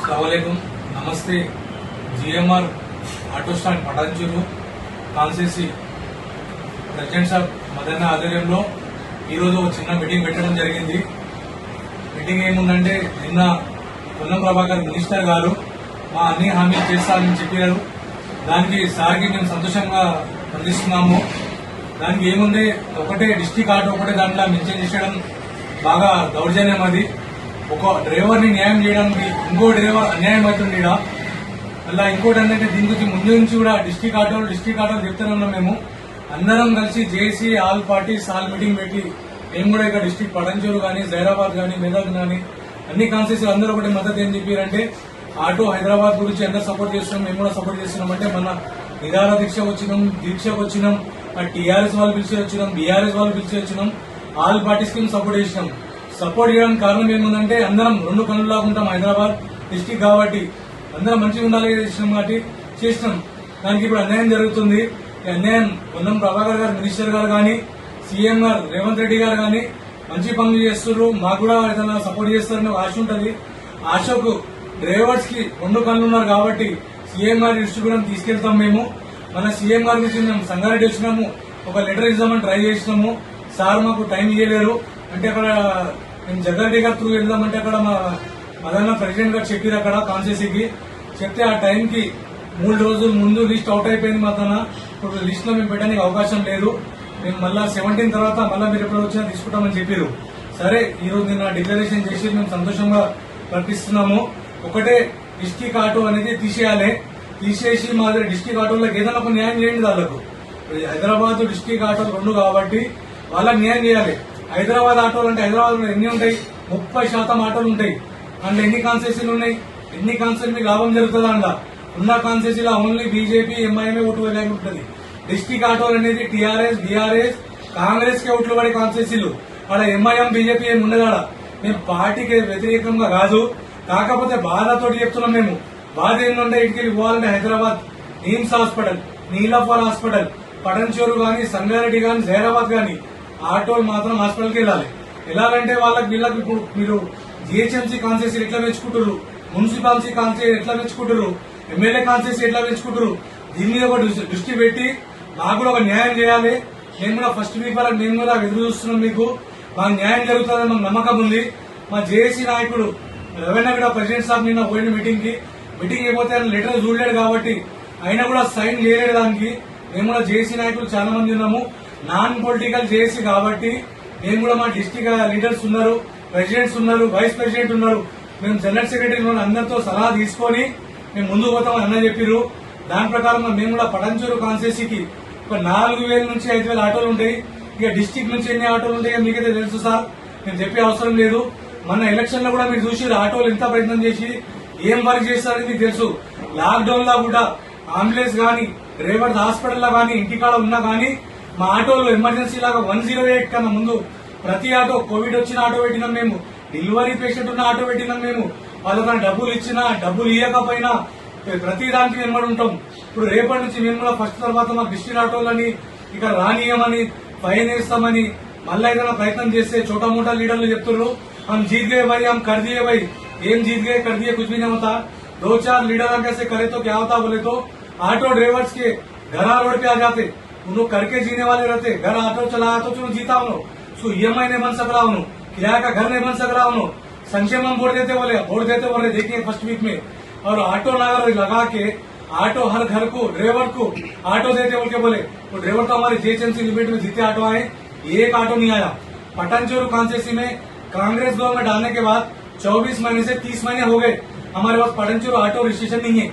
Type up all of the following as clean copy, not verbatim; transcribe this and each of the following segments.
अस्सलामुअलैकुम नमस्ते GMR auto stand Patancheru కాన్సెన్సీ ప్రెసిడెంట్ సాబ్ మదన్న ఆధ్వర్యంలో ఈరోజు ఒక చిన్న మీటింగ్ పెట్టడం జరిగింది. మీటింగ్ ఏముందంటే నిన్న పొన్నం ప్రభాకర్ మినిస్టర్ గారు మా అన్ని హామీలు చేస్తారని చెప్పారు. దానికి సార్కి మేము సంతోషంగా స్పందిస్తున్నాము. దానికి ఏముంది, ఒకటే డిస్టిక్ ఆటో ఒకటే దాంట్లో మెన్షన్ చేసేయడం బాగా దౌర్జన్యం. అది ఒక డ్రైవర్ ని న్యాయం చేయడానికి ఇంకో డ్రైవర్ అన్యాయం అవుతుంది. అలా ఇంకోటి ఏంటంటే దీని గురించి ముందు నుంచి కూడా డిస్టిక్ ఆటోలు చెప్తూనే ఉన్నాం. మేము అందరం కలిసి జేసీ ఆల్ పార్టీస్ ఆల్ మీటింగ్ పెట్టి మేము కూడా ఇక్కడ డిస్టిక్ పటాన్చెరు కానీ జైరాబాద్ కానీ మెదక్ కానీ అన్ని కాన్స్టిట్యూన్సీలు అందరూ ఒకటి మద్దతు ఏం చెప్పారంటే ఆటో హైదరాబాద్ గురించి అందరూ సపోర్ట్ చేస్తున్నాం, మేము కూడా సపోర్ట్ చేస్తున్నాం. అంటే మన నిరాహార దీక్షకు వచ్చినాం, టీఆర్ఎస్ వాళ్ళు పిలిచి వచ్చినాం, బీఆర్ఎస్ వాళ్ళు పిలిచి వచ్చినాం, ఆల్ పార్టీస్ కి సపోర్ట్ చేసినాం. సపోర్ట్ చేయడానికి కారణం ఏముందంటే అందరం రెండు కన్నులాగా ఉంటాం. హైదరాబాద్ డిస్టిక్ కాబట్టి అందరం మంచిగా ఉండాలి చేసినాం కాబట్టి చేసినాం. దానికి ఇప్పుడు అన్యాయం జరుగుతుంది. ఈ అన్యాయం పొన్నం ప్రభాకర్ గారు మినిస్టర్ గారు కానీ సీఎం గారు రేవంత్ రెడ్డి గారు కానీ మంచి పనులు చేస్తున్నారు. మాకు కూడా ఏదైనా సపోర్ట్ చేస్తారని ఆశ ఉంటుంది. ఆశకు డ్రైవర్స్ కి రెండు కళ్ళు ఉన్నారు కాబట్టి సీఎం గారి దృష్టి కూడా తీసుకెళ్తాం. మేము మన సీఎం గారి గురించి మేము సంగారెడ్డి వచ్చినాము, ఒక లెటర్ ఇద్దామని ట్రై చేసినాము. సార్ మాకు టైం ఇవ్వలేరు. అంటే అక్కడ మేము జగ్గారెడ్డి గారి త్రూ వెళ్దామంటే అక్కడ మా మదన్న ప్రెసిడెంట్ గారు చెప్పారు. అక్కడ కాన్స్టిట్యూన్సీకి చెప్తే ఆ టైంకి 3 రోజుల ముందు లిస్ట్ అవుట్ అయిపోయింది. మదన్న ఇప్పుడు లిస్ట్ లో మేము పెట్టడానికి అవకాశం లేదు. మేము మళ్ళా 17 తర్వాత మళ్ళీ మీరు ఎప్పుడు వచ్చినా తీసుకుంటామని చెప్పారు. సరే ఈ రోజు నిన్న డిక్లరేషన్ చేసి మేము సంతోషంగా ప్రకటిస్తున్నాము. ఒకటే డిస్టిక్ ఆటో అనేది తీసేసి మా డిస్టిక్ ఆటోలకు ఏదైనా ఒక న్యాయం చేయండి. వాళ్ళకు హైదరాబాద్ డిస్టిక్ ఆటోలు రెండు కాబట్టి వాళ్ళకి న్యాయం చేయాలి. హైదరాబాద్ ఆటోలు అంటే హైదరాబాద్ ఎన్ని ఉంటాయి? 30% ఆటోలు ఉంటాయి. అందులో ఎన్ని కాన్సెసీలు ఉన్నాయి? ఎన్ని కాన్సెసీ మీకు లాభం జరుగుతుంది? అందులో ఉన్న కాన్సెసీలో ఓన్లీ బీజేపీ ఎంఐఎంఏ ఓటు వేయడానికి ఉంటుంది. డిస్టిక్ ఆటోలు అనేది టీఆర్ఎస్ బీఆర్ఎస్ కాంగ్రెస్ కి ఓట్లు పడే కాన్సెసీలు. అక్కడ ఎంఐఎం బీజేపీ ఏమి ఉండదు. మేము పార్టీకి వ్యతిరేకంగా కాదు, కాకపోతే బాధతో చెప్తున్నాం. మేము బాధ ఏంటంటే ఇంటికి ఇవ్వాలంటే హైదరాబాద్ నిమ్స్ హాస్పిటల్, నీలాఫర్ హాస్పిటల్, పటాన్చెరు గాని సంగారెడ్డి గాని జైరాబాద్ గాని ఆటోలు మాత్రం హాస్పిటల్కి వెళ్ళాలంటే వీళ్ళకి ఇప్పుడు మీరు జీహెచ్ఎంసీ కాన్సెసీ ఎట్లా పెంచుకుంటారు, మున్సిపాలిటీ కాన్సెసీ ఎట్లా పెంచుకుంటారు, ఎమ్మెల్యే కాన్సెసీ ఎట్లా పెంచుకుంటారు? దీని మీద ఒక దృష్టి పెట్టి మాకు కూడా ఒక న్యాయం చేయాలి. మేము కూడా ఫస్ట్ వీక్ వరకు మేము కూడా ఎదురు చూస్తున్నాం. మీకు మాకు న్యాయం జరుగుతుందని మాకు నమ్మకం ఉంది. మా జేఏసీ నాయకుడు రవీణ కూడా ప్రెసిడెంట్ సాబ్ నిన్న పోయిన మీటింగ్ అయిపోతే ఆయన లెటర్ చూడలేడు కాబట్టి అయినా కూడా సైన్ చేయలేడు. దానికి మేము కూడా జేఏసీ నాయకులు చాలా మంది ఉన్నాము. నాన్ పొలిటికల్ జేఏసీ కాబట్టి మేము కూడా మా డిస్టిక్ లీడర్స్ ఉన్నారు, ప్రెసిడెంట్స్ ఉన్నారు, వైస్ ప్రెసిడెంట్ ఉన్నారు. మేము జనరల్ సెక్రటరీ అందరితో సలహా తీసుకొని మేము ముందుకు పోతామని అన్న చెప్పారు. దాని ప్రకారం మేము కూడా పటాన్చెరు కాన్స్టిట్యూన్సీకి ఒక 4000 నుంచి 5000 ఆటోలు ఉంటాయి. ఇక డిస్టిక్ నుంచి ఎన్ని ఆటోలు ఉంటాయో మీకైతే తెలుసు సార్, మేము చెప్పే అవసరం లేదు. మన ఎలక్షన్ లో కూడా మీరు చూసి ఆటోలు ఎంత ప్రయత్నం చేసి ఏం వర్క్ చేస్తారని మీకు తెలుసు. లాక్డౌన్ లో కూడా అంబులెన్స్ గానీ డ్రైవర్స్ హాస్పిటల్ లో గానీ ఇంటికాడ ఉన్నా గానీ మా ఆటోలో ఎమర్జెన్సీ లాగా 108 కన్నా ముందు ప్రతి ఆటో కోవిడ్ వచ్చిన ఆటో పెట్టినాం. మేము డెలివరీ పేషెంట్ ఉన్న ఆటో పెట్టినాం. మేము వాళ్ళకన్నా డబ్బులు ఇచ్చినా డబ్బులు ఇవ్వకపోయినా ప్రతి దానికి వెంబడి ఉంటాం. ఇప్పుడు రేపటి నుంచి మేము కూడా ఫస్ట్ తర్వాత మా డిస్ట్రిక్ట్ ఆటోలని ఇక్కడ రానియమని ఫైన్ వేస్తామని మళ్ళీ ఏదైనా ప్రయత్నం చేస్తే చోటా మోటా లీడర్లు చెప్తున్నారు हम जीत गए भाई, हम कर दिए भाई, एम जीत गए कर दिए, कुछ भी नहीं होता. 2-4 लीडर कैसे करे तो क्या होता बोले तो ऑटो ड्राइवर्स के घर रोड पे आ जाते, उन लोग करके जीने वाले रहते. घर ऑटो चलाया तो चलो जीता उन्हों, सो ईएमआई नहीं बन सक रहा उन्हों, किराया का घर नहीं बन सक रहा उन्हों. संक्षेम हम वोट देते बोले देखिए फर्स्ट वीक में. और ऑटो लगा के ऑटो हर घर को ड्राइवर को ऑटो देते बोल के बोले. वो ड्राइवर तो हमारे जीएचएमसी लिमिट में जितने ऑटो आए एक ऑटो नहीं आया. पटान्चेरू कॉन्स्टिट्यूंसी में कांग्रेस गवर्नमेंट आने के बाद 24 महीने से 30 महीने हो गए हमारे पास पटान्चेरू ऑटो रजिस्ट्रेशन नहीं है.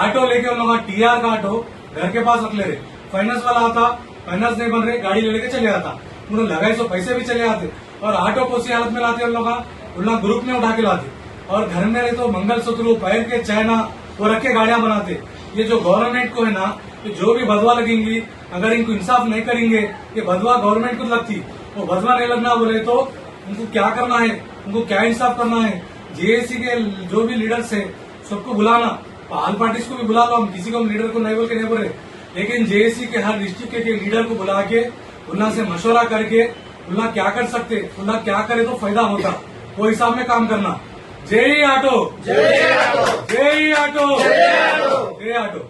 ऑटो लेके उन लोग टीआर का ऑटो घर के पास रख ले रहे. फाइनेंस वाला आता, फाइनेंस नहीं बन रहे, गाड़ी ले लेके चले आता. उन्होंने लगाए सो पैसे भी चले आते. और ऑटो को उसी हालत में लाते उन लोग ग्रुप में उठा के लाते. और घर में रहे तो मंगलसूत्र पैर के चैना वो रख के गाड़ियां बनाते. ये जो गवर्नमेंट को है ना, जो भी बदवा लगेंगी अगर इनको इंसाफ नहीं करेंगे, ये बदवा गवर्नमेंट को लगती. वो बदवा नहीं लगना बोले तो उनको क्या करना है, उनको क्या इंसाफ करना है. जेएसी के जो भी लीडर्स है सबको बुलाना, ऑल पार्टीज को भी बुला लो. हम किसी को लीडर को नहीं बोल के नहीं बोल रहे, लेकिन जेएसी के हर डिस्ट्रिक्ट के लीडर को बुला के उन्ना से मशवरा करके उन्ना क्या कर सकते, उन्ना क्या करे तो फायदा होता, वो हिसाब में काम करना. जय ऑटो, जय ऑटो. జై ఆటో జై ఆటో